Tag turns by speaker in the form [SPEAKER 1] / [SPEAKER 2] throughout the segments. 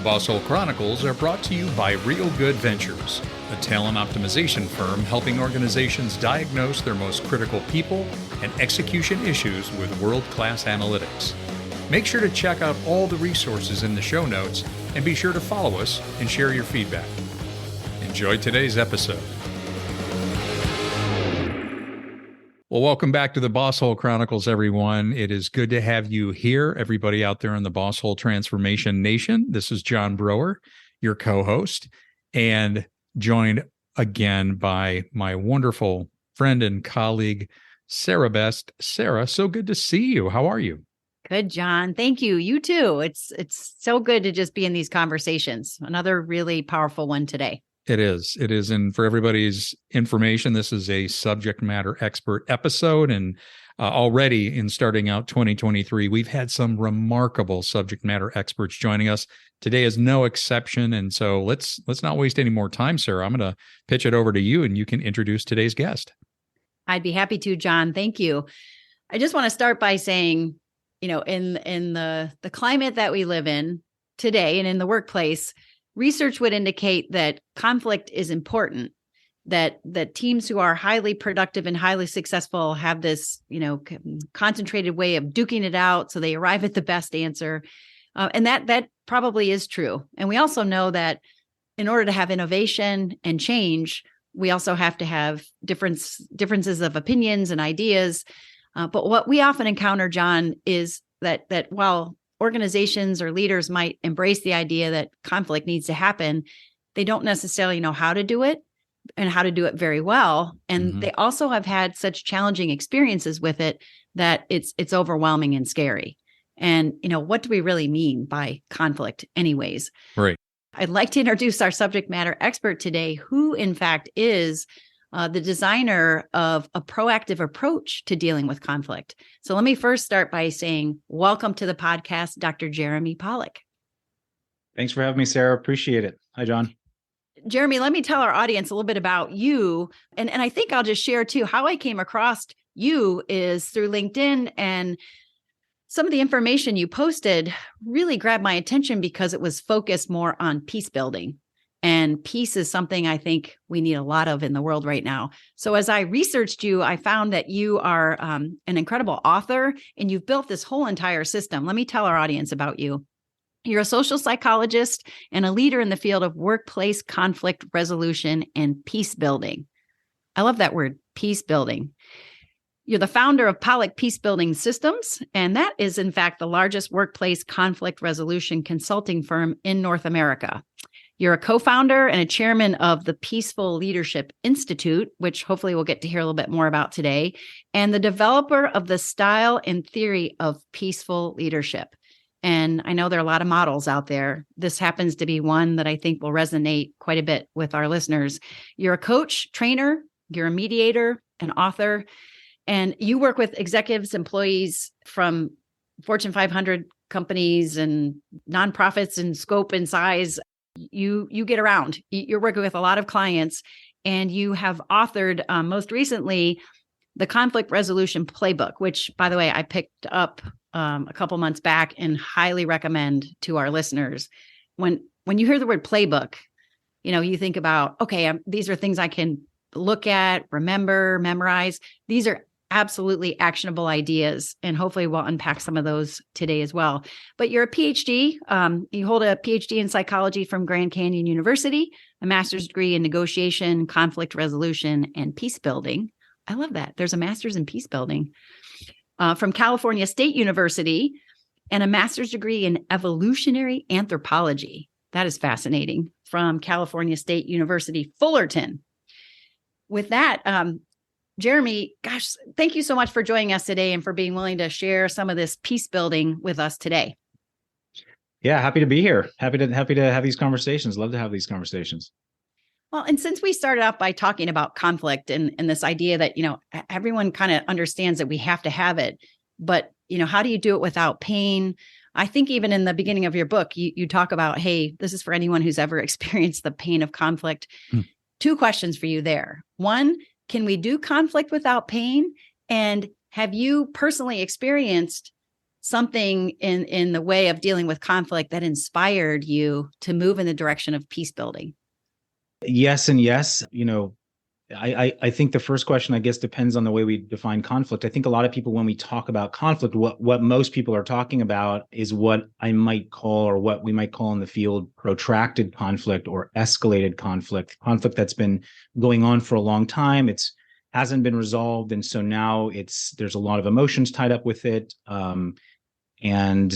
[SPEAKER 1] The Bosshole Chronicles are brought to you by Real Good Ventures, a talent optimization firm helping organizations diagnose their most critical people and execution issues with world-class analytics. Make sure to check out all the resources in the show notes and be sure to follow us and share your feedback. Enjoy today's episode. Well, welcome back to the Bosshole Chronicles, everyone. It is good to have you here, everybody out there in the Bosshole Transformation Nation. This is John Brower, your co-host, and joined again by my wonderful friend and colleague, Sarah Best. Sarah, so good to see you. How are you?
[SPEAKER 2] Good, John. Thank you. You too. It's so good to just be in these conversations. Another really powerful one today.
[SPEAKER 1] It is. It is. And for everybody's information, this is a subject matter expert episode. And already in starting out 2023, we've had some remarkable subject matter experts joining us. Today is no exception. And so let's not waste any more time, Sarah. I'm going to pitch it over to you and you can introduce today's guest.
[SPEAKER 2] I'd be happy to, John. Thank you. I just want to start by saying, in the climate that we live in today and in the workplace, research would indicate that conflict is important, that teams who are highly productive and highly successful have this, concentrated way of duking it out so they arrive at the best answer. And that probably is true. And we also know that in order to have innovation and change, we also have to have differences of opinions and ideas. But what we often encounter, John, is that while organizations or leaders might embrace the idea that conflict needs to happen, they don't necessarily know how to do it and how to do it very well. And they also have had such challenging experiences with it that it's overwhelming and scary. And, what do we really mean by conflict anyways?
[SPEAKER 1] Right.
[SPEAKER 2] I'd like to introduce our subject matter expert today, who in fact is the designer of a proactive approach to dealing with conflict. So let me first start by saying, welcome to the podcast, Dr. Jeremy Pollack.
[SPEAKER 3] Thanks for having me, Sarah. Appreciate it. Hi, John.
[SPEAKER 2] Jeremy, let me tell our audience a little bit about you. And I think I'll just share too, how I came across you is through LinkedIn, and some of the information you posted really grabbed my attention because it was focused more on peace building. And peace is something I think we need a lot of in the world right now. So as I researched you, I found that you are an incredible author and you've built this whole entire system. Let me tell our audience about you. You're a social psychologist and a leader in the field of workplace conflict resolution and peace building. I love that word, peace building. You're the founder of Pollack Peacebuilding Systems, and that is in fact the largest workplace conflict resolution consulting firm in North America. You're a co-founder and a chairman of the Peaceful Leadership Institute, which hopefully we'll get to hear a little bit more about today, and the developer of the style and theory of peaceful leadership. And I know there are a lot of models out there. This happens to be one that I think will resonate quite a bit with our listeners. You're a coach, trainer, you're a mediator, an author, and you work with executives, employees from Fortune 500 companies and nonprofits in scope and size. You get around. You're working with a lot of clients, and you have authored most recently the Conflict Resolution Playbook, which, by the way, I picked up a couple months back and highly recommend to our listeners. When you hear the word playbook, you think about, okay, these are things I can look at, remember, memorize. These are absolutely actionable ideas. And hopefully we'll unpack some of those today as well. But you're a PhD. You hold a PhD in psychology from Grand Canyon University, a master's degree in negotiation, conflict resolution, and peace building. I love that. There's a master's in peace building from California State University, and a master's degree in evolutionary anthropology. That is fascinating, from California State University, Fullerton. With that, Jeremy, gosh, thank you so much for joining us today and for being willing to share some of this peace building with us today.
[SPEAKER 3] Yeah, happy to be here. Happy to have these conversations. Love to have these conversations.
[SPEAKER 2] Well, and since we started off by talking about conflict and this idea that, everyone kind of understands that we have to have it, but, how do you do it without pain? I think even in the beginning of your book, you talk about, hey, this is for anyone who's ever experienced the pain of conflict. Two questions for you there. One, can we do conflict without pain? And have you personally experienced something in the way of dealing with conflict that inspired you to move in the direction of peace building?
[SPEAKER 3] Yes and yes. I think the first question, I guess, depends on the way we define conflict. I think a lot of people, when we talk about conflict, what most people are talking about is what I might call, or what we might call in the field, protracted conflict or escalated conflict that's been going on for a long time. It's hasn't been resolved, and so now there's a lot of emotions tied up with it. And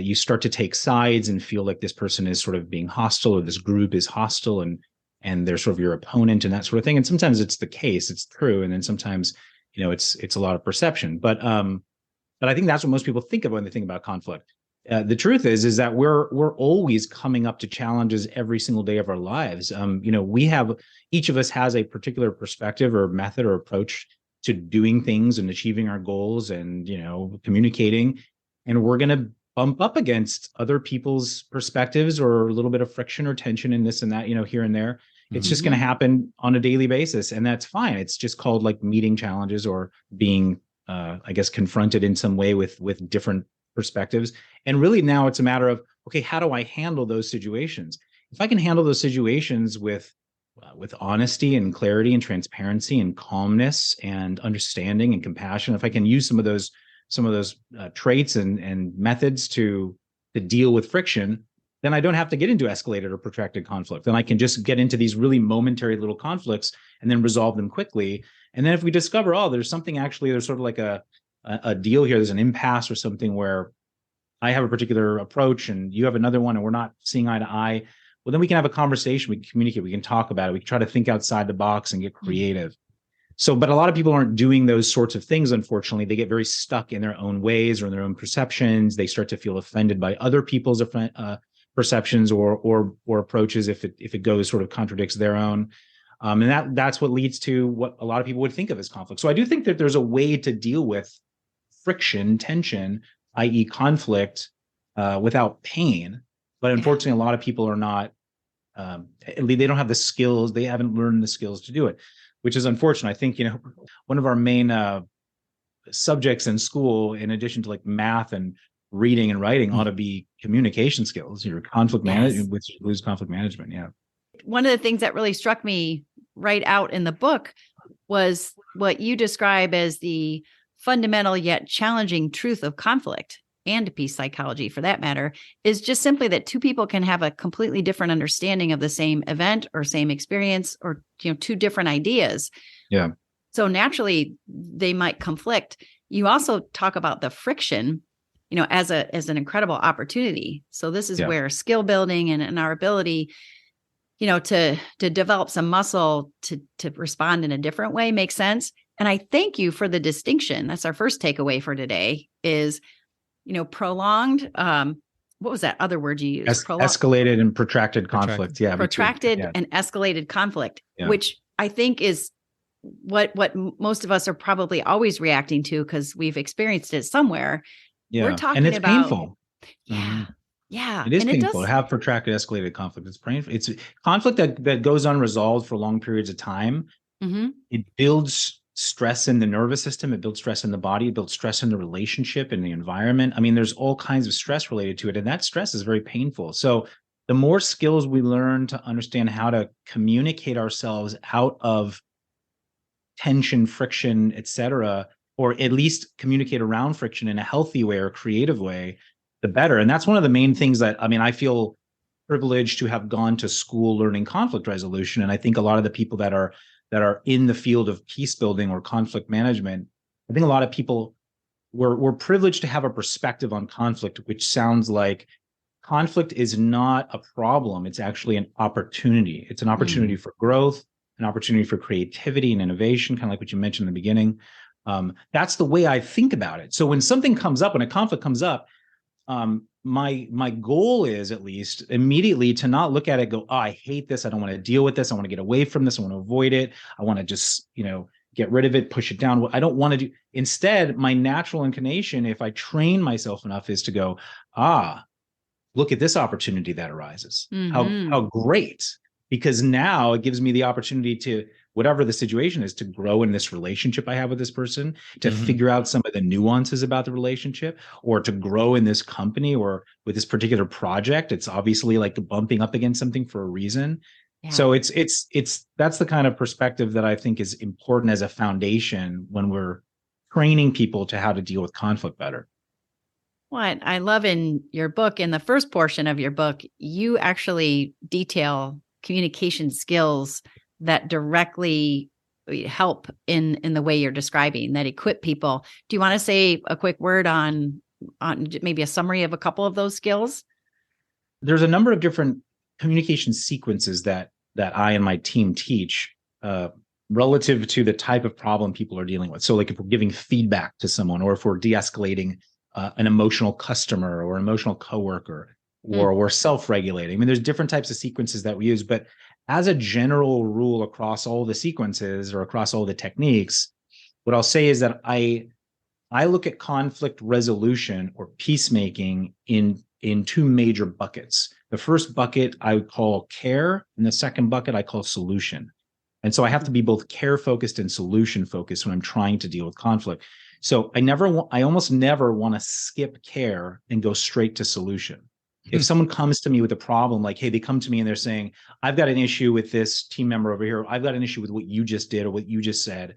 [SPEAKER 3] you start to take sides and feel like this person is sort of being hostile, or this group is hostile, and they're sort of your opponent and that sort of thing. And sometimes it's the case, it's true. And then sometimes, it's a lot of perception. But I think that's what most people think of when they think about conflict. The truth is that we're always coming up to challenges every single day of our lives. Each of us has a particular perspective or method or approach to doing things and achieving our goals and, communicating. And we're going to bump up against other people's perspectives, or a little bit of friction or tension in this and that, here and there. It's just going to happen on a daily basis, and that's fine. It's just called like meeting challenges, or being, I guess, confronted in some way with different perspectives. And really now it's a matter of, okay, how do I handle those situations? If I can handle those situations with honesty and clarity and transparency and calmness and understanding and compassion, if I can use some of those traits and methods to deal with friction, then I don't have to get into escalated or protracted conflict. Then I can just get into these really momentary little conflicts and then resolve them quickly. And then if we discover, there's something there's sort of like a deal here, there's an impasse or something where I have a particular approach and you have another one, and we're not seeing eye to eye, well, then we can have a conversation, we can communicate, we can talk about it, we can try to think outside the box and get creative. So, but a lot of people aren't doing those sorts of things, unfortunately. They get very stuck in their own ways or in their own perceptions. They start to feel offended by other people's perceptions or approaches if it goes sort of contradicts their own. And that's what leads to what a lot of people would think of as conflict. So I do think that there's a way to deal with friction, tension, i.e. conflict, without pain. But unfortunately, a lot of people are not, they don't have the skills. They haven't learned the skills to do it, which is unfortunate. I think, one of our main subjects in school, in addition to like math and reading and writing, ought to be communication skills, your conflict management, which includes conflict management. Yeah.
[SPEAKER 2] One of the things that really struck me right out in the book was what you describe as the fundamental yet challenging truth of conflict, and peace psychology for that matter, is just simply that two people can have a completely different understanding of the same event or same experience, or, two different ideas.
[SPEAKER 3] Yeah.
[SPEAKER 2] So naturally they might conflict. You also talk about the friction, as an incredible opportunity. So this is where skill building and our ability, to develop some muscle to respond in a different way makes sense. And I thank you for the distinction. That's our first takeaway for today is, prolonged, what was that other word you used?
[SPEAKER 3] Escalated and protracted conflict. Yeah.
[SPEAKER 2] Protracted and escalated conflict, which I think is what most of us are probably always reacting to because we've experienced it somewhere.
[SPEAKER 3] Yeah.
[SPEAKER 2] We're talking
[SPEAKER 3] and it's
[SPEAKER 2] about
[SPEAKER 3] painful.
[SPEAKER 2] Yeah. Yeah.
[SPEAKER 3] It is painful to have protracted, escalated conflict. It's painful. It's conflict that goes unresolved for long periods of time. Mm-hmm. It builds stress in the nervous system. It builds stress in the body. It builds stress in the relationship, in the environment. I mean, there's all kinds of stress related to it. And that stress is very painful. So the more skills we learn to understand how to communicate ourselves out of tension, friction, et cetera, or at least communicate around friction in a healthy way or creative way, the better. And that's one of the main things that, I feel privileged to have gone to school learning conflict resolution. And I think a lot of the people that are in the field of peace building or conflict management, I think a lot of people we're privileged to have a perspective on conflict, which sounds like conflict is not a problem. It's actually an opportunity. It's an opportunity for growth, an opportunity for creativity and innovation, kind of like what you mentioned in the beginning. That's the way I think about it. So when something comes up, when a conflict comes up, my goal is at least immediately to not look at it, go, I hate this. I don't want to deal with this. I want to get away from this. I want to avoid it. I want to just, get rid of it, push it down. I don't want to do. Instead, my natural inclination, if I train myself enough, is to go, look at this opportunity that arises. Mm-hmm. How great. Because now it gives me the opportunity to whatever the situation is, to grow in this relationship I have with this person, to figure out some of the nuances about the relationship, or to grow in this company or with this particular project. It's obviously like bumping up against something for a reason.
[SPEAKER 2] Yeah.
[SPEAKER 3] So it's that's the kind of perspective that I think is important as a foundation when we're training people to how to deal with conflict better.
[SPEAKER 2] What I love in your book, in the first portion of your book, you actually detail communication skills that directly help in the way you're describing, that equip people. Do you want to say a quick word on maybe a summary of a couple of those skills?
[SPEAKER 3] There's a number of different communication sequences that I and my team teach relative to the type of problem people are dealing with. So like if we're giving feedback to someone, or if we're de-escalating an emotional customer or an emotional coworker, or we're self-regulating. I mean, there's different types of sequences that we use, but as a general rule across all the sequences or across all the techniques, what I'll say is that I look at conflict resolution or peacemaking in two major buckets. The first bucket I would call care, and the second bucket I call solution. And so I have to be both care focused and solution focused when I'm trying to deal with conflict. So I almost never want to skip care and go straight to solution. If someone comes to me with a problem, like, hey, they come to me and they're saying, I've got an issue with this team member over here. I've got an issue with what you just did or what you just said.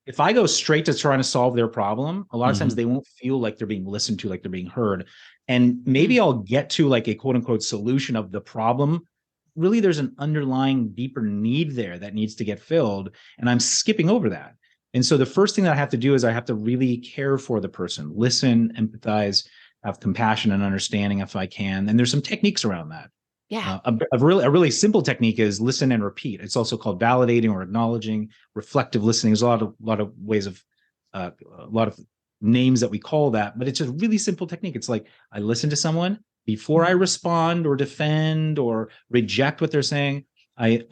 [SPEAKER 3] If I go straight to trying to solve their problem, a lot of times they won't feel like they're being listened to, like they're being heard. And maybe I'll get to like a quote unquote solution of the problem. Really, there's an underlying deeper need there that needs to get filled. And I'm skipping over that. And so the first thing that I have to do is I have to really care for the person, listen, empathize, have compassion and understanding if I can. And there's some techniques around that.
[SPEAKER 2] Yeah.
[SPEAKER 3] A really simple technique is listen and repeat. It's also called validating or acknowledging, reflective listening. There's a lot of ways of a lot of names that we call that, but it's a really simple technique. It's like I listen to someone before I respond or defend or reject what they're saying. I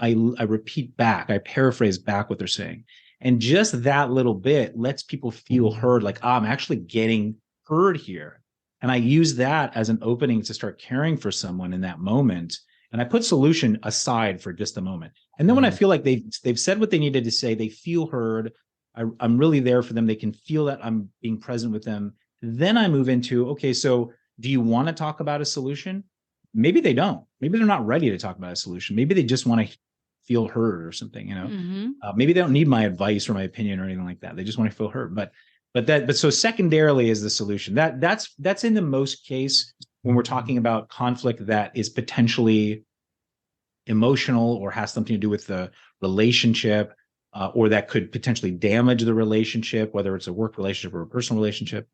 [SPEAKER 3] repeat back. I paraphrase back what they're saying, and just that little bit lets people feel heard. Like, I'm actually getting heard here. And I use that as an opening to start caring for someone in that moment. And I put solution aside for just a moment. And then when I feel like they've said what they needed to say, they feel heard, I'm really there for them, they can feel that I'm being present with them. Then I move into, okay, so do you want to talk about a solution? Maybe they don't. Maybe they're not ready to talk about a solution. Maybe they just want to feel heard or something, you know? Maybe they don't need my advice or my opinion or anything like that. They just want to feel heard. But so secondarily is the solution. That's in the most case when we're talking about conflict that is potentially emotional or has something to do with the relationship, or that could potentially damage the relationship, whether it's a work relationship or a personal relationship.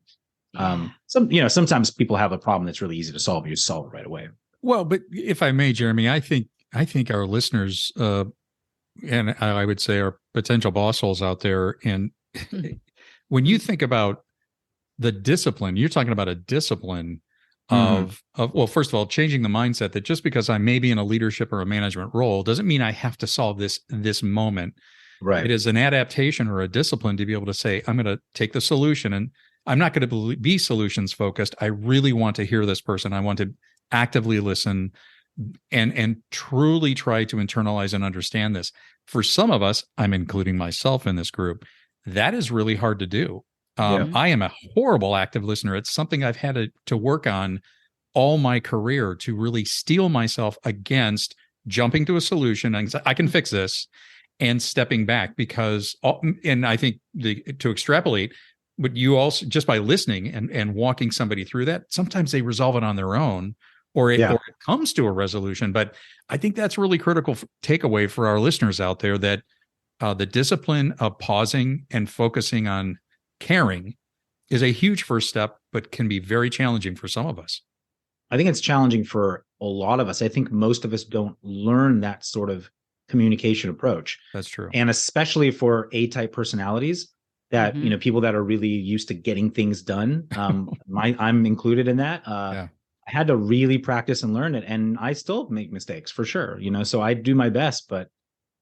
[SPEAKER 3] Sometimes people have a problem that's really easy to solve. You just solve it right away.
[SPEAKER 1] Well, but if I may, Jeremy, I think our listeners, and I would say our potential boss holes out there, and when you think about the discipline, you're talking about a discipline of well, first of all, changing the mindset that just because I may be in a leadership or a management role doesn't mean I have to solve this moment.
[SPEAKER 3] Right.
[SPEAKER 1] It is an adaptation or a discipline to be able to say, I'm going to take the solution, and I'm not going to be solutions focused. I really want to hear this person. I want to actively listen and truly try to internalize and understand this. For some of us, I'm including myself in this group, that is really hard to do. I am a horrible active listener. It's something I've had to work on all my career to really steel myself against jumping to a solution and I can fix this and stepping back because, and I think to extrapolate, but you also, just by listening and walking somebody through that, sometimes they resolve it on their own or it comes to a resolution. But I think that's really critical takeaway for our listeners out there, that the discipline of pausing and focusing on caring is a huge first step, but can be very challenging for some of us.
[SPEAKER 3] I think it's challenging for a lot of us. I think most of us don't learn that sort of communication approach.
[SPEAKER 1] That's true.
[SPEAKER 3] And especially for A-type personalities that, people that are really used to getting things done. I'm included in that. I had to really practice and learn it. And I still make mistakes for sure. So I do my best, but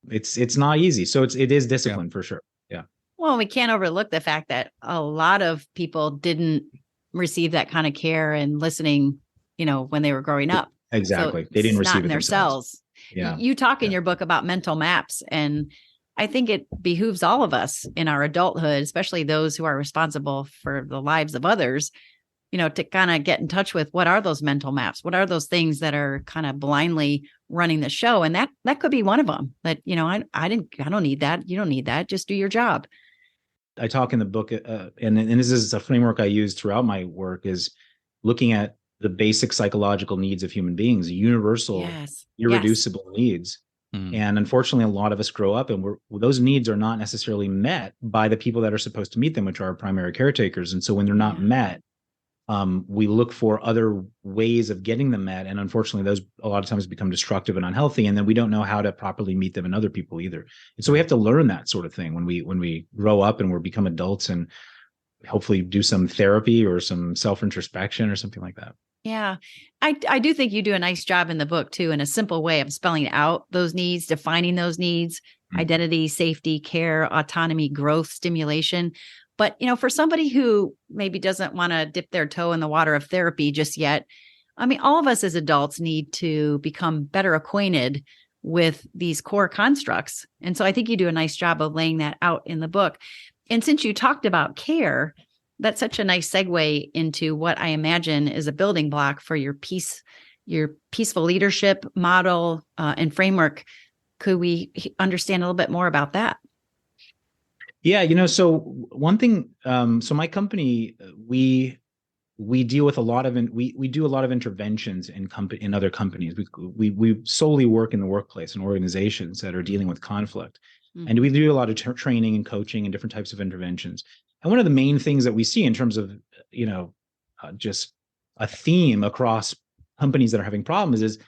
[SPEAKER 3] it's not easy. So it is discipline for sure. Yeah.
[SPEAKER 2] Well, we can't overlook the fact that a lot of people didn't receive that kind of care and listening, when they were growing up.
[SPEAKER 3] Exactly.
[SPEAKER 2] So
[SPEAKER 3] they didn't receive it
[SPEAKER 2] in their cells.
[SPEAKER 3] Yeah.
[SPEAKER 2] You talk in your book about mental maps, and I think it behooves all of us in our adulthood, especially those who are responsible for the lives of others, to kind of get in touch with what are those mental maps? What are those things that are kind of blindly running the show? And that could be one of them that, I don't need that. You don't need that. Just do your job.
[SPEAKER 3] I talk in the book, and this is a framework I use throughout my work, is looking at the basic psychological needs of human beings, universal, irreducible needs. And unfortunately, a lot of us grow up and those needs are not necessarily met by the people that are supposed to meet them, which are our primary caretakers. And so when they're not met, we look for other ways of getting them met. And unfortunately, those a lot of times become destructive and unhealthy. And then we don't know how to properly meet them and other people either. And so we have to learn that sort of thing when we grow up and we become adults, and hopefully do some therapy or some self-introspection or something like that.
[SPEAKER 2] Yeah. I do think you do a nice job in the book too, in a simple way of spelling out those needs, defining those needs, identity, safety, care, autonomy, growth, stimulation. But, for somebody who maybe doesn't want to dip their toe in the water of therapy just yet, I mean, all of us as adults need to become better acquainted with these core constructs. And so I think you do a nice job of laying that out in the book. And since you talked about care, that's such a nice segue into what I imagine is a building block for your peaceful leadership model and framework. Could we understand a little bit more about that?
[SPEAKER 3] Yeah, so one thing, so my company, we deal with a lot of, we do a lot of interventions in other companies. We solely work in the workplace and organizations that are dealing with conflict. And we do a lot of training and coaching and different types of interventions. And one of the main things that we see in terms of, just a theme across companies that are having problems is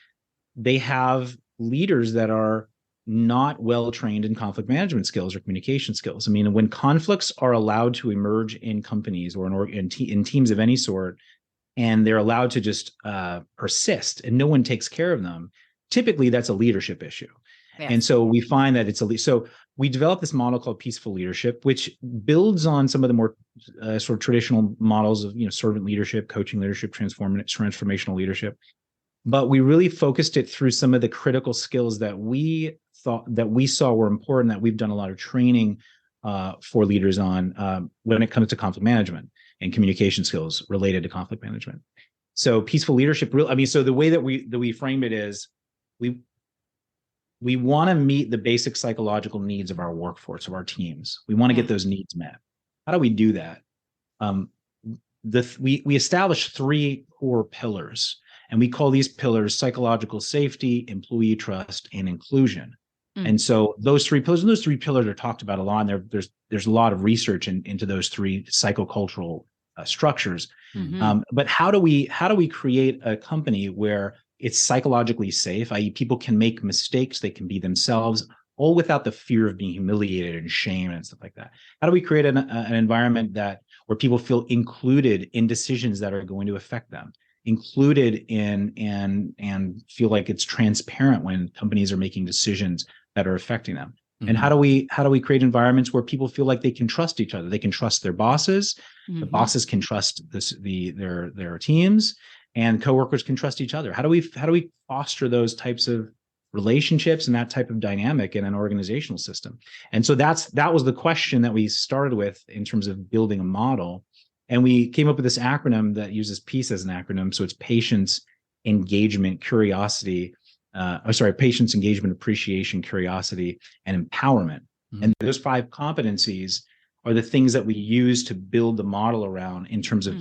[SPEAKER 3] they have leaders that are not well trained in conflict management skills or communication skills. I mean, when conflicts are allowed to emerge in companies or in teams of any sort, and they're allowed to just persist and no one takes care of them, typically that's a leadership issue. Yes. And so we find that so we developed this model called peaceful leadership, which builds on some of the more sort of traditional models of, servant leadership, coaching leadership, transformational leadership. But we really focused it through some of the critical skills that we saw were important, that we've done a lot of training for leaders on when it comes to conflict management and communication skills related to conflict management. So peaceful leadership, so the way that we frame it is we want to meet the basic psychological needs of our workforce, of our teams. We want to get those needs met. How do we do that? We established 3 core pillars, and we call these pillars psychological safety, employee trust, and inclusion. And so those 3 pillars are talked about a lot. And there's a lot of research into those 3 psychocultural structures. But how do we create a company where it's psychologically safe, i.e. people can make mistakes, they can be themselves, all without the fear of being humiliated and shame and stuff like that? How do we create an environment where people feel included in decisions that are going to affect them, included in and feel like it's transparent when companies are making decisions that are affecting them? And how do we create environments where people feel like they can trust each other? They can trust their bosses, the bosses can trust their teams, and coworkers can trust each other. How do we foster those types of relationships and that type of dynamic in an organizational system? And so that was the question that we started with in terms of building a model. And we came up with this acronym that uses PEACE as an acronym. So it's patience, engagement, curiosity, patience, engagement, appreciation, curiosity, and empowerment. And those 5 competencies are the things that we use to build the model around in terms of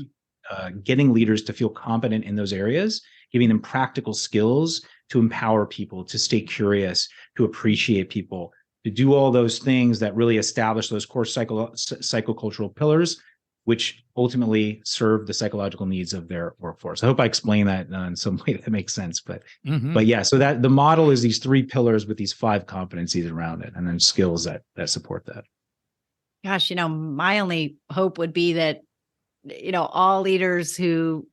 [SPEAKER 3] getting leaders to feel competent in those areas, giving them practical skills to empower people, to stay curious, to appreciate people, to do all those things that really establish those core psychocultural pillars, which ultimately serve the psychological needs of their workforce. I hope I explained that in some way that makes sense. But yeah, so that the model is these 3 pillars with these 5 competencies around it, and then skills that support that.
[SPEAKER 2] Gosh, my only hope would be that all leaders who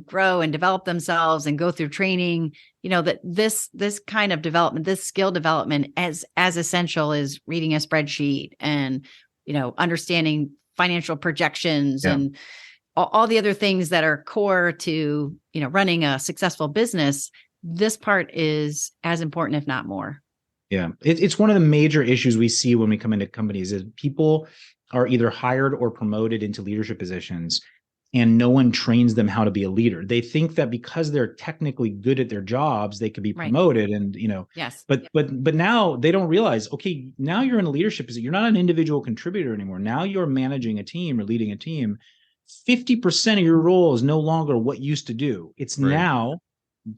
[SPEAKER 2] grow and develop themselves and go through training, that this kind of development, this skill development, as essential as reading a spreadsheet and understanding financial projections and all the other things that are core to running a successful business. This part is as important, if not more.
[SPEAKER 3] Yeah. It's one of the major issues we see when we come into companies is people are either hired or promoted into leadership positions and no one trains them how to be a leader. They think that because they're technically good at their jobs, they could be
[SPEAKER 2] Right.
[SPEAKER 3] promoted. And,
[SPEAKER 2] Yes.
[SPEAKER 3] but now they don't realize, okay, now you're in a leadership position. You're not an individual contributor anymore. Now you're managing a team or leading a team. 50% of your role is no longer what you used to do. It's
[SPEAKER 1] Right.
[SPEAKER 3] now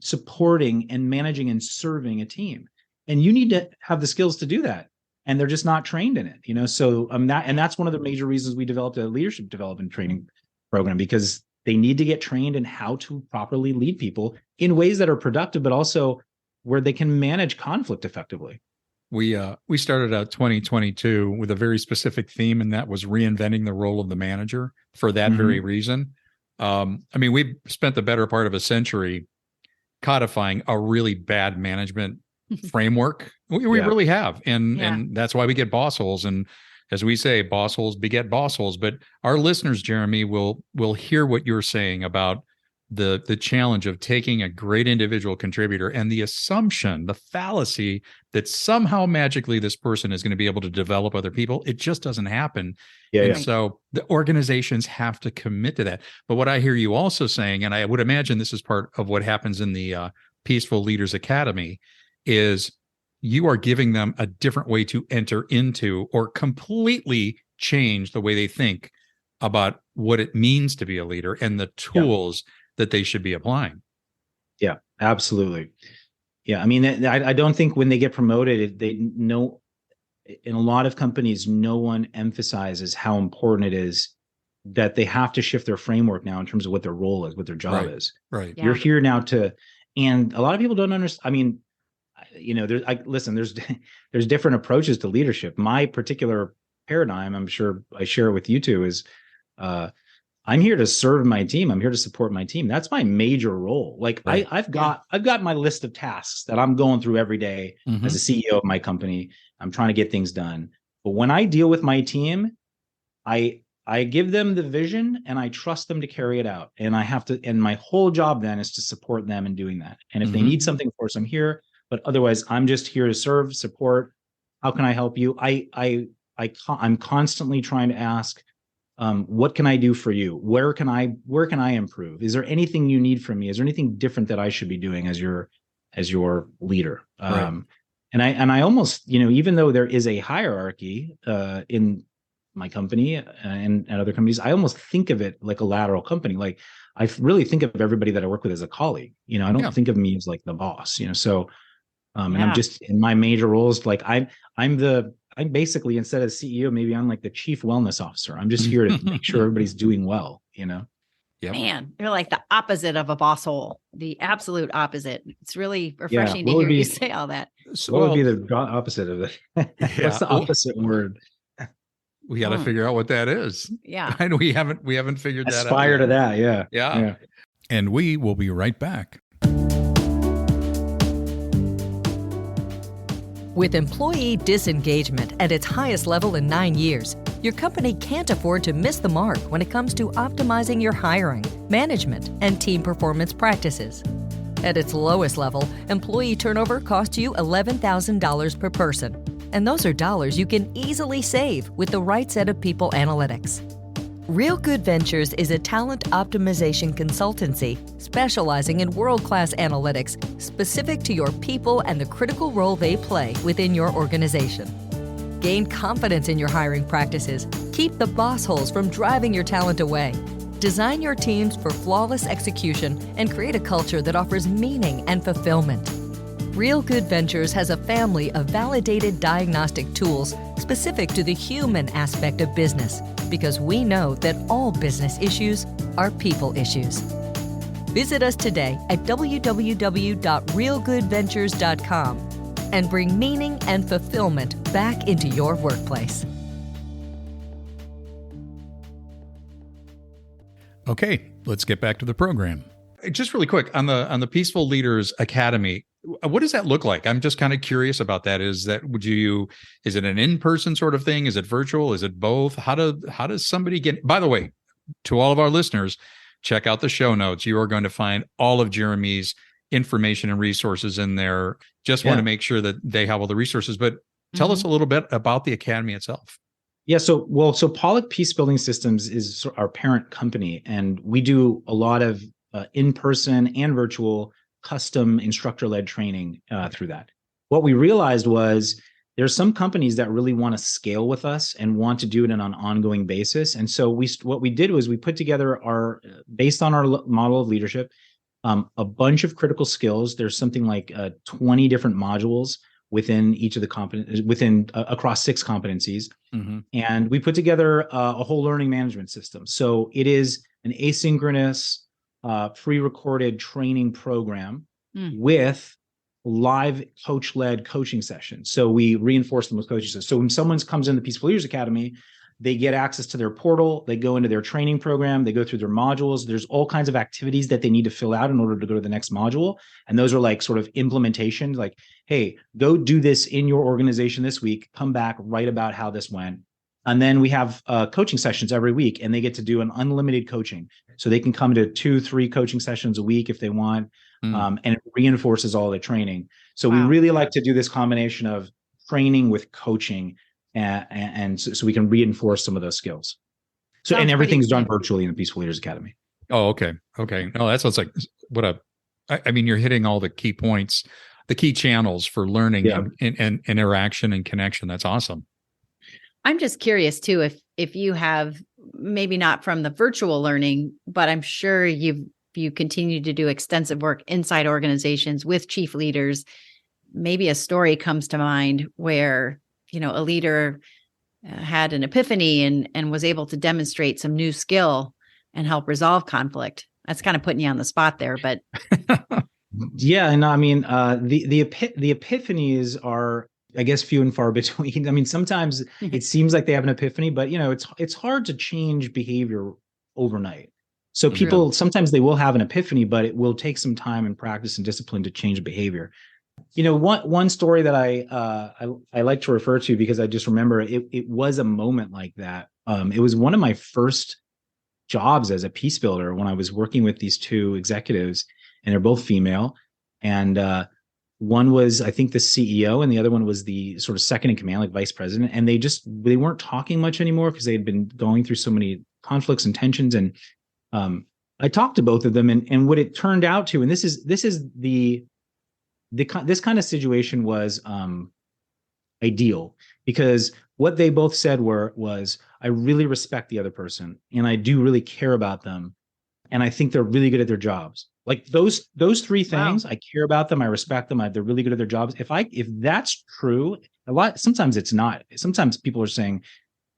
[SPEAKER 3] supporting and managing and serving a team. And you need to have the skills to do that. And they're just not trained in it, So that's one of the major reasons we developed a leadership development training program, because they need to get trained in how to properly lead people in ways that are productive, but also where they can manage conflict effectively.
[SPEAKER 1] We started out 2022 with a very specific theme, and that was reinventing the role of the manager for that very reason. We spent the better part of a century codifying a really bad management framework. We really have. And that's why we get boss holes. And as we say, boss holes beget boss holes. But our listeners, Jeremy, will hear what you're saying about the challenge of taking a great individual contributor and the assumption, the fallacy that somehow magically this person is going to be able to develop other people. It just doesn't happen. So the organizations have to commit to that. But what I hear you also saying, and I would imagine this is part of what happens in the Peaceful Leaders Academy, is you are giving them a different way to enter into or completely change the way they think about what it means to be a leader and the tools that they should be applying.
[SPEAKER 3] Yeah, absolutely. Yeah. I don't think when they get promoted, they know, in a lot of companies, no one emphasizes how important it is that they have to shift their framework now in terms of what their role is, what their job is.
[SPEAKER 1] Right.
[SPEAKER 3] You're here now and a lot of people don't understand. There's different approaches to leadership. My particular paradigm, I'm sure I share it with you too, is I'm here to serve my team. I'm here to support my team. That's my major role. Right. I've got my list of tasks that I'm going through every day as a CEO of my company. I'm trying to get things done. But when I deal with my team, I give them the vision and I trust them to carry it out. And and my whole job then is to support them in doing that. And if they need something, of course, I'm here. But otherwise, I'm just here to serve, support. How can I help you? I'm constantly trying to ask, what can I do for you? Where can I improve? Is there anything you need from me? Is there anything different that I should be doing as your leader?
[SPEAKER 1] Right.
[SPEAKER 3] And I almost, even though there is a hierarchy in my company and other companies, I almost think of it like a lateral company. Like I really think of everybody that I work with as a colleague. I don't think of me as like the boss. So, and I'm just in my major roles. Like I'm basically, instead of CEO, maybe I'm like the chief wellness officer. I'm just here to make sure everybody's doing well.
[SPEAKER 1] Yep.
[SPEAKER 2] Man, you're like the opposite of a boss hole, the absolute opposite. It's really refreshing to hear you say all that.
[SPEAKER 3] So what would be the opposite of it? What's the opposite word?
[SPEAKER 1] We got to figure out what that is.
[SPEAKER 2] Yeah.
[SPEAKER 1] And we haven't figured that out.
[SPEAKER 3] Aspire to that.
[SPEAKER 1] Yeah. And we will be right back.
[SPEAKER 4] With employee disengagement at its highest level in 9 years, your company can't afford to miss the mark when it comes to optimizing your hiring, management, and team performance practices. At its lowest level, employee turnover costs you $11,000 per person, and those are dollars you can easily save with the right set of people analytics. Real Good Ventures is a talent optimization consultancy specializing in world-class analytics specific to your people and the critical role they play within your organization. Gain confidence in your hiring practices, keep the boss holes from driving your talent away, design your teams for flawless execution, and create a culture that offers meaning and fulfillment. Real Good Ventures has a family of validated diagnostic tools specific to the human aspect of business, because we know that all business issues are people issues. Visit us today at www.realgoodventures.com and bring meaning and fulfillment back into your workplace.
[SPEAKER 1] Okay, let's get back to the program. Just really quick on the Peaceful Leaders Academy, what does that look like? I'm just kind of curious about that. Is it an in-person sort of thing? Is it virtual? Is it both? How does somebody get, by the way, to all of our listeners, check out the show notes. You are going to find all of Jeremy's information and resources in there. Just want to make sure that they have all the resources. But tell us a little bit about the academy itself.
[SPEAKER 3] Yeah, so Pollack Peacebuilding Systems is our parent company, and we do a lot of in-person and virtual custom instructor-led training through that. What we realized was there's some companies that really want to scale with us and want to do it on an ongoing basis. And so what we did was we put together based on our model of leadership, a bunch of critical skills. There's something like 20 different modules within each of the across 6 competencies. And we put together a whole learning management system. So it is an asynchronous, pre-recorded training program with live coach-led coaching sessions. So we reinforce them with coaching sessions. So when someone comes in the Peaceful Leaders Academy, they get access to their portal, they go into their training program, they go through their modules. There's all kinds of activities that they need to fill out in order to go to the next module. And those are like sort of implementation, like, hey, go do this in your organization this week, come back, write about how this went. And then we have coaching sessions every week, and they get to do an unlimited coaching. So they can come to 2-3 coaching sessions a week if they want. And it reinforces all the training. So we really like to do this combination of training with coaching, and so we can reinforce some of those skills. So, and everything's done virtually in the Peaceful Leaders Academy.
[SPEAKER 1] Oh, okay. No, that sounds like I mean, you're hitting all the key points, the key channels for learning and interaction and connection. That's awesome.
[SPEAKER 2] I'm just curious too, if you have, maybe not from the virtual learning, but I'm sure you continue to do extensive work inside organizations with chief leaders. Maybe a story comes to mind where, a leader had an epiphany and was able to demonstrate some new skill and help resolve conflict. That's kind of putting you on the spot there, but
[SPEAKER 3] yeah, and I mean, the epiphanies are, I guess, few and far between. I mean, sometimes it seems like they have an epiphany, but it's hard to change behavior overnight. So people, sometimes they will have an epiphany, but it will take some time and practice and discipline to change behavior. One story that I like to refer to, because I just remember it was a moment like that. It was one of my first jobs as a peace builder when I was working with these 2 executives, and they're both female. And one was, I think, the CEO, and the other one was the sort of second in command, like vice president. And they weren't talking much anymore because they had been going through so many conflicts and tensions. And I talked to both of them, and what it turned out to, and this kind of situation was ideal, because what they both said was, I really respect the other person, and I do really care about them, and I think they're really good at their jobs. Like those 3 things, I care about them, I respect them, they're really good at their jobs. If that's true, sometimes it's not. Sometimes people are saying,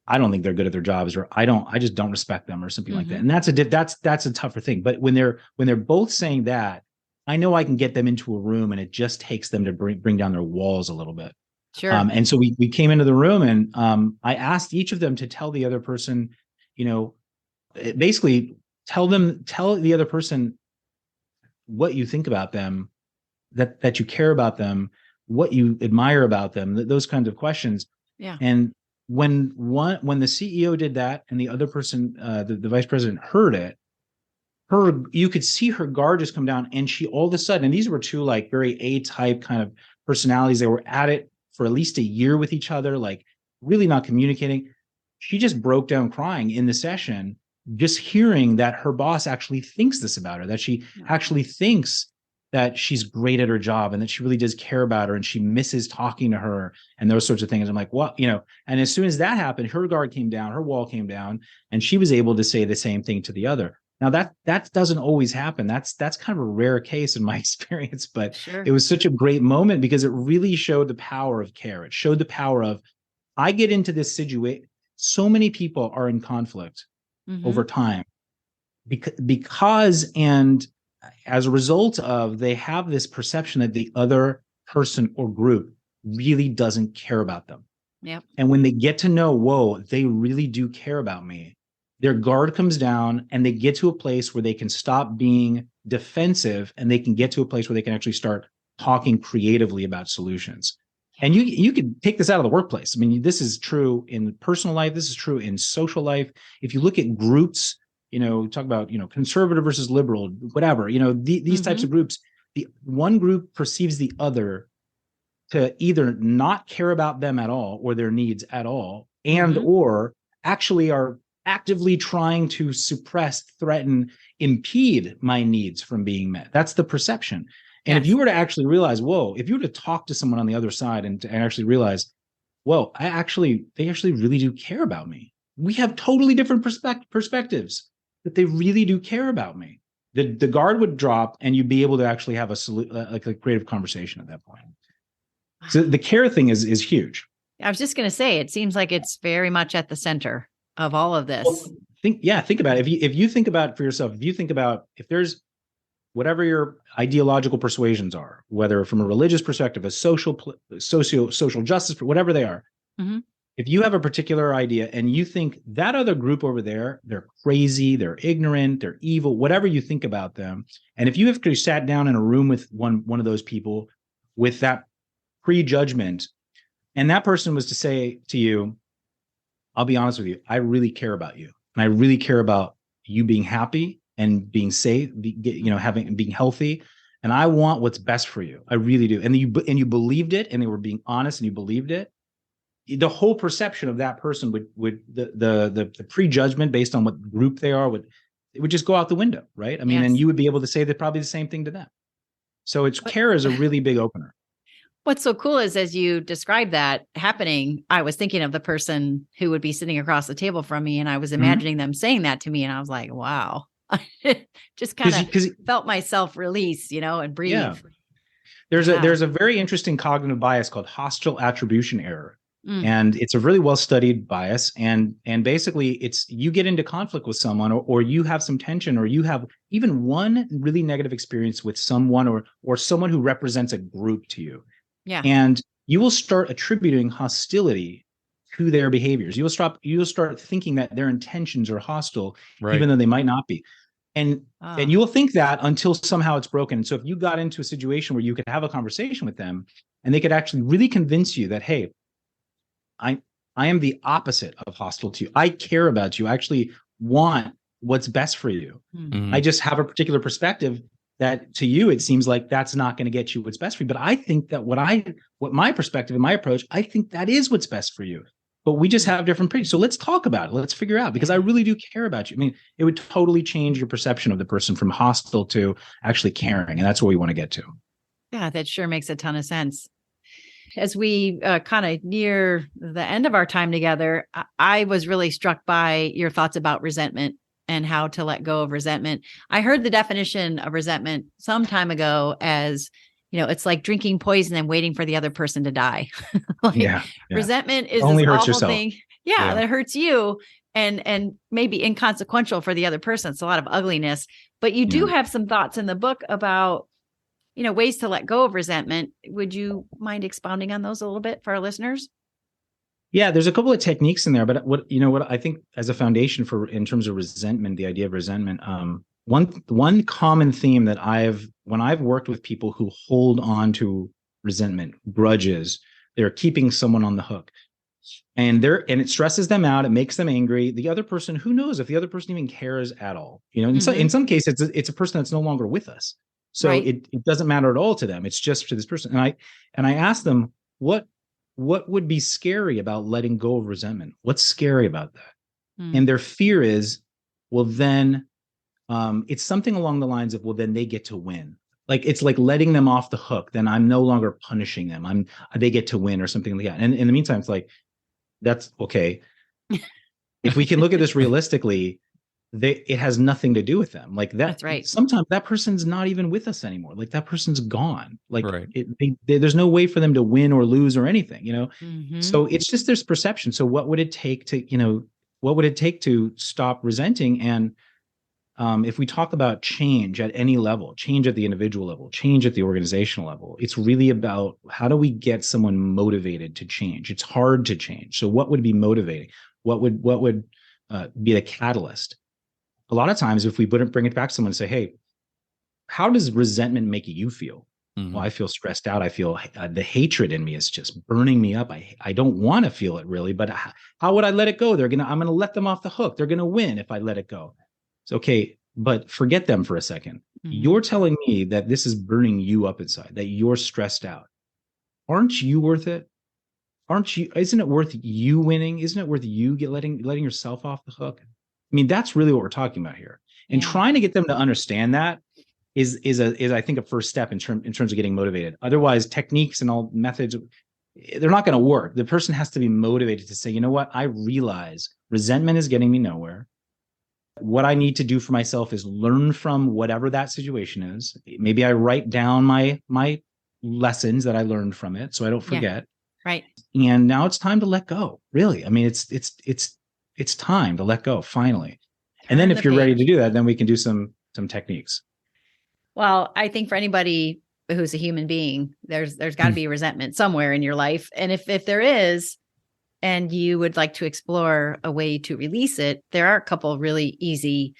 [SPEAKER 3] I don't think they're good at their jobs, or I just don't respect them, or something like that. And that's a tougher thing. But when they're both saying that, I know I can get them into a room, and it just takes them to bring down their walls a little bit.
[SPEAKER 2] Sure.
[SPEAKER 3] And so we came into the room, and I asked each of them to tell the other person, basically tell the other person what you think about them, that you care about them, what you admire about them, those kinds of questions.
[SPEAKER 2] Yeah.
[SPEAKER 3] And when the CEO did that, and the other person, the vice president, heard it, you could see her guard just come down, and she all of a sudden, and these were 2 like very A-type kind of personalities. They were at it for at least a year with each other, like really not communicating. She just broke down crying in the session, just hearing that her boss actually thinks this about her, that she actually thinks that she's great at her job, and that she really does care about her, and she misses talking to her, and those sorts of things. I'm like, what, and as soon as that happened, her guard came down, her wall came down, and she was able to say the same thing to the other. Now that doesn't always happen. That's kind of a rare case in my experience, but It was such a great moment because it really showed the power of care. It showed the power of, I get into this situation. So many people are in conflict over time because and as a result of, they have this perception that the other person or group really doesn't care about them.
[SPEAKER 2] Yep.
[SPEAKER 3] And when they get to know, whoa, they really do care about me, their guard comes down, and they get to a place where they can stop being defensive, and they can get to a place where they can actually start talking creatively about solutions. And you could take this out of the workplace. I mean, this is true in personal life. This is true in social life. If you look at groups, talk about, conservative versus liberal, whatever, these types of groups, the one group perceives the other to either not care about them at all or their needs at all, and or actually are actively trying to suppress, threaten, impede my needs from being met. That's the perception. And if you were to actually realize, whoa, if you were to talk to someone on the other side and actually realize, whoa, they actually really do care about me. We have totally different perspectives, that they really do care about me. The guard would drop, and you'd be able to actually have a creative conversation at that point. So the care thing is huge.
[SPEAKER 2] I was just going to say, it seems like it's very much at the center of all of this.
[SPEAKER 3] Well, think about it. If you think about it for yourself, if there's whatever your ideological persuasions are, whether from a religious perspective, a social justice, whatever they are, if you have a particular idea and you think that other group over there, they're crazy, they're ignorant, they're evil, whatever you think about them, and if you have sat down in a room with one of those people with that prejudgment, and that person was to say to you, I'll be honest with you, I really care about you, and I really care about you being happy and being safe, being healthy, and I want what's best for you. I really do. And you believed it, and they were being honest, and you believed it. The whole perception of that person would the prejudgment based on what group they are would just go out the window, right? I mean, and you would be able to say that probably the same thing to them. So care is a really big opener.
[SPEAKER 2] What's so cool is, as you describe that happening, I was thinking of the person who would be sitting across the table from me, and I was imagining them saying that to me, and I was like, wow. Just kind of felt myself release, and breathe. Yeah.
[SPEAKER 3] There's a very interesting cognitive bias called hostile attribution error. And it's a really well-studied bias. And basically it's, you get into conflict with someone, or you have some tension, or you have even one really negative experience with someone or someone who represents a group to you.
[SPEAKER 2] Yeah.
[SPEAKER 3] And you will start attributing hostility to their behaviors. You'll start thinking that their intentions are hostile, even though they might not be. And you will think that until somehow it's broken. So if you got into a situation where you could have a conversation with them and they could actually really convince you that, hey, I am the opposite of hostile to you. I care about you. I actually want what's best for you. I just have a particular perspective that to you, it seems like that's not going to get you what's best for you. But I think that what my perspective and my approach, I think that is what's best for you. But we just have different opinions. So let's talk about it. Let's figure out, because I really do care about you. I mean, it would totally change your perception of the person from hostile to actually caring. And that's where we want to get to.
[SPEAKER 2] Yeah, that sure makes a ton of sense. As we kind of near the end of our time together, I was really struck by your thoughts about resentment and how to let go of resentment. I heard the definition of resentment some time ago as, it's like drinking poison and waiting for the other person to die. Resentment is
[SPEAKER 3] only
[SPEAKER 2] this
[SPEAKER 3] hurts
[SPEAKER 2] awful
[SPEAKER 3] yourself.
[SPEAKER 2] thing. Yeah, that hurts you and maybe inconsequential for the other person. It's a lot of ugliness, but you do have some thoughts in the book about ways to let go of resentment. Would you mind expounding on those a little bit for our listeners?
[SPEAKER 3] Yeah, there's a couple of techniques in there, but what I think as a foundation in terms of resentment, the idea of resentment, one common theme that when I've worked with people who hold on to resentment, grudges, they're keeping someone on the hook, and it stresses them out. It makes them angry. The other person, who knows if the other person even cares at all? In some cases, it's a person that's no longer with us. So it doesn't matter at all to them. It's just to this person. And I asked them, what would be scary about letting go of resentment? What's scary about that? And their fear is, well, then it's something along the lines of, well, then they get to win. Like, it's like letting them off the hook. Then I'm no longer punishing them. They get to win or something like that. And in the meantime, it's like, that's okay. If we can look at this realistically, it has nothing to do with them. Like that.
[SPEAKER 2] That's right.
[SPEAKER 3] Sometimes that person's not even with us anymore. Like that person's gone. Like there's no way for them to win or lose or anything, So it's just this perception. So what would it take to stop resenting? And if we talk about change at any level, change at the individual level, change at the organizational level, it's really about how do we get someone motivated to change? It's hard to change. So what would be motivating? What would be the catalyst? A lot of times, if we bring it back to someone and say, hey, how does resentment make you feel? Well, I feel stressed out. I feel the hatred in me is just burning me up. I don't want to feel it really, but how would I let it go? I'm going to let them off the hook. They're going to win if I let it go. It's okay, but forget them for a second. You're telling me that this is burning you up inside, that you're stressed out. aren't you worth it? Isn't it worth you winning? Isn't it worth you letting yourself off the hook? I mean, that's really what we're talking about here. And trying to get them to understand that is I think a first step in terms of getting motivated. Otherwise, techniques and all methods, they're not going to work. The person has to be motivated to say, you know what? I realize resentment is getting me nowhere. What I need to do for myself is learn from whatever that situation is. Maybe I write down my lessons that I learned from it so I don't forget.
[SPEAKER 2] Right.
[SPEAKER 3] And now it's time to let go. Really. I mean, it's time to let go finally. And then if you're ready to do that, then we can do some techniques.
[SPEAKER 2] Well, I think for anybody who's a human being, there's got to be resentment somewhere in your life. And if there is, and you would like to explore a way to release it, there are a couple of really easy,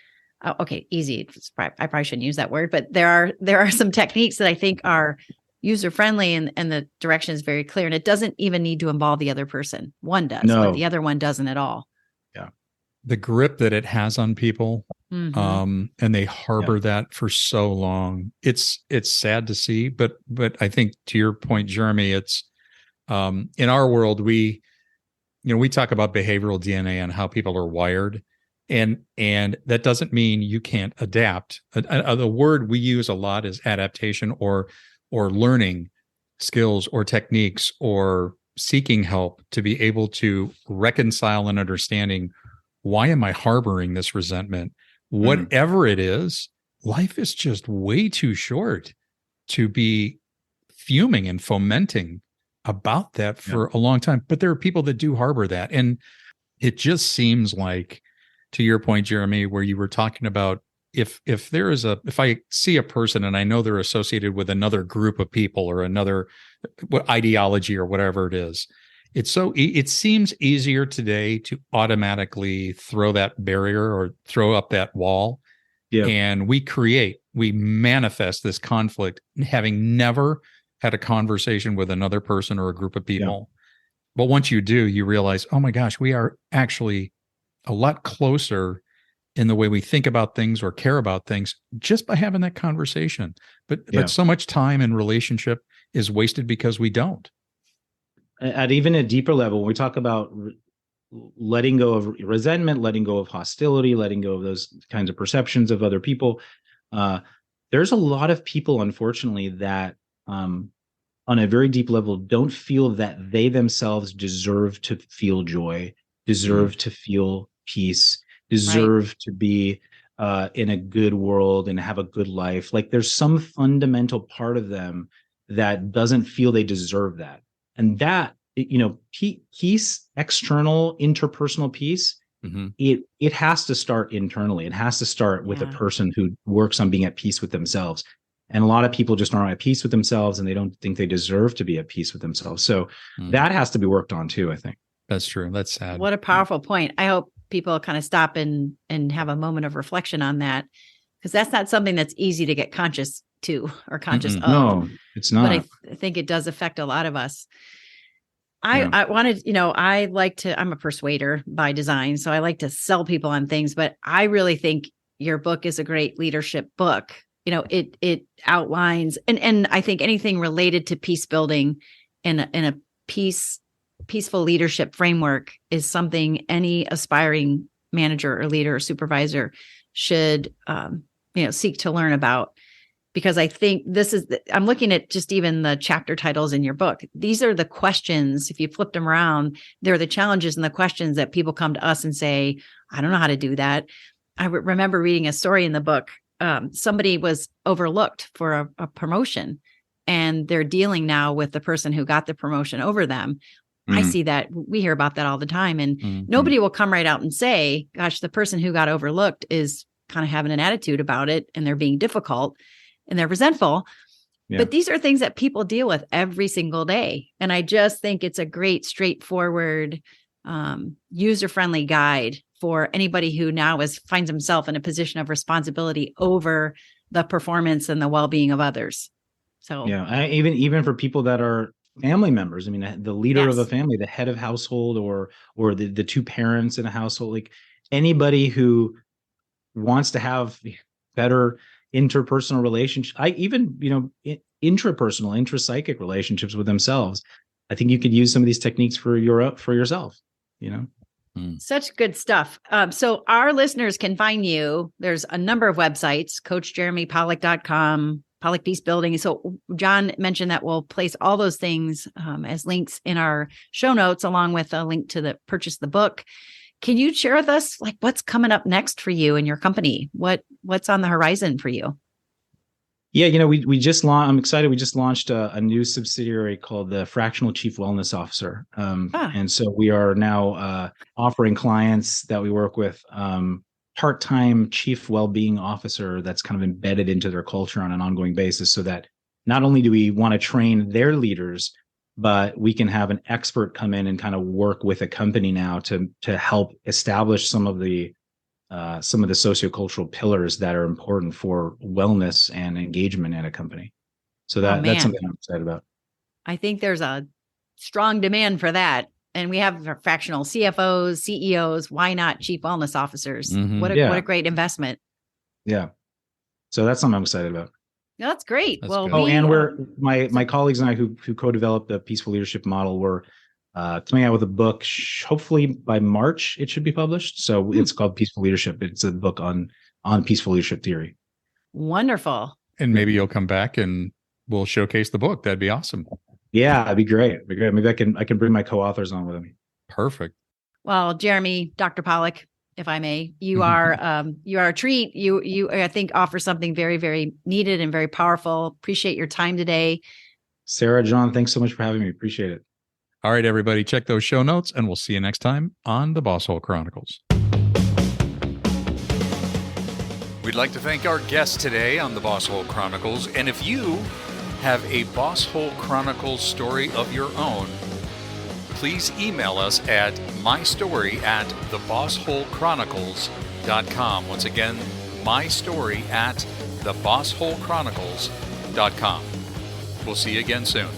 [SPEAKER 2] easy. I probably shouldn't use that word, but there are some techniques that I think are user-friendly and the direction is very clear. And it doesn't even need to involve the other person. One does, but the other one doesn't at all.
[SPEAKER 3] Yeah.
[SPEAKER 1] The grip that it has on people, and they harbor that for so long. It's sad to see, but I think to your point, Jeremy, it's in our world, we talk about behavioral DNA and how people are wired. And that doesn't mean you can't adapt. The word we use a lot is adaptation or learning skills or techniques or seeking help to be able to reconcile and understanding, why am I harboring this resentment? Whatever it is, life is just way too short to be fuming and fomenting about that for a long time. But there are people that do harbor that. And it just seems like, to your point, Jeremy, where you were talking about, if I see a person and I know they're associated with another group of people or another ideology or whatever it is, it seems easier today to automatically throw that barrier or throw up that wall. Yeah. And we manifest this conflict, having never had a conversation with another person or a group of people. Yeah. But once you do, you realize, oh my gosh, we are actually a lot closer in the way we think about things or care about things just by having that conversation. But so much time in relationship is wasted because we don't.
[SPEAKER 3] At even a deeper level, when we talk about letting go of resentment, letting go of hostility, letting go of those kinds of perceptions of other people, there's a lot of people, unfortunately, that on a very deep level don't feel that they themselves deserve to feel joy, deserve to feel peace, deserve to be in a good world and have a good life. Like there's some fundamental part of them that doesn't feel they deserve that. And that, peace, external, interpersonal peace, it has to start internally. It has to start with a person who works on being at peace with themselves. And a lot of people just aren't at peace with themselves and they don't think they deserve to be at peace with themselves. So that has to be worked on too, I think.
[SPEAKER 1] That's true. That's sad.
[SPEAKER 2] What a powerful point. I hope people kind of stop and have a moment of reflection on that, because that's not something that's easy to get conscious to or conscious of.
[SPEAKER 3] No, it's not.
[SPEAKER 2] But I think it does affect a lot of us. I wanted, I'm a persuader by design, so I like to sell people on things, but I really think your book is a great leadership book. It outlines, and I think anything related to peace building in a peaceful leadership framework is something any aspiring manager or leader or supervisor should, seek to learn about. Because I think I'm looking at just even the chapter titles in your book. These are the questions, if you flipped them around, they're the challenges and the questions that people come to us and say, I don't know how to do that. I remember reading a story in the book. Somebody was overlooked for a promotion and they're dealing now with the person who got the promotion over them. I see that. We hear about that all the time. And nobody will come right out and say, gosh, the person who got overlooked is kind of having an attitude about it and they're being difficult and they're resentful. Yeah. But these are things that people deal with every single day. And I just think it's a great, straightforward, user-friendly guide for anybody who now finds himself in a position of responsibility over the performance and the well-being of others. So
[SPEAKER 3] even for people that are family members, I mean, the leader of a family, the head of household, or the two parents in a household, like anybody who wants to have better interpersonal relationship. intrapsychic relationships with themselves. I think you could use some of these techniques for yourself, you know?
[SPEAKER 2] Such good stuff. So our listeners can find you. There's a number of websites, CoachJeremyPollack.com, Pollack Peacebuilding. So John mentioned that we'll place all those things as links in our show notes, along with a link to purchase the book. Can you share with us like what's coming up next for you and your company? What's on the horizon for you?
[SPEAKER 3] Yeah, you know, we just launched. I'm excited. We just launched a new subsidiary called the Fractional Chief Wellness Officer, and so we are now offering clients that we work with part-time chief well-being officer that's kind of embedded into their culture on an ongoing basis, so that not only do we want to train their leaders, but we can have an expert come in and kind of work with a company now to help establish some of the sociocultural pillars that are important for wellness and engagement in a company. So that's something I'm excited about. I
[SPEAKER 2] think there's a strong demand for that. And we have fractional CFOs, CEOs, why not chief wellness officers? Mm-hmm. What a great investment.
[SPEAKER 3] Yeah. So that's something I'm excited about.
[SPEAKER 2] No, that's great.
[SPEAKER 1] That's
[SPEAKER 2] well,
[SPEAKER 1] good.
[SPEAKER 3] And we're my colleagues and I who co-developed the peaceful leadership model, we're coming out with a book. Hopefully by March it should be published. So it's called Peaceful Leadership. It's a book on peaceful leadership theory.
[SPEAKER 2] Wonderful.
[SPEAKER 1] And maybe you'll come back and we'll showcase the book. That'd be awesome.
[SPEAKER 3] Yeah, that'd be great. Maybe I can bring my co-authors on with me.
[SPEAKER 1] Perfect.
[SPEAKER 2] Well, Jeremy, Dr. Pollack, if I may, you are a treat. You I think offer something very, very needed and very powerful. Appreciate your time today.
[SPEAKER 3] Sarah, John, thanks so much for having me. Appreciate it.
[SPEAKER 1] All right, everybody, check those show notes, and we'll see you next time on the Bosshole Chronicles. We'd like to thank our guest today on the Bosshole Chronicles. And if you have a Bosshole Chronicles story of your own, please email us at mystory@thebossholechronicles.com. Once again, mystory@thebossholechronicles.com. We'll see you again soon.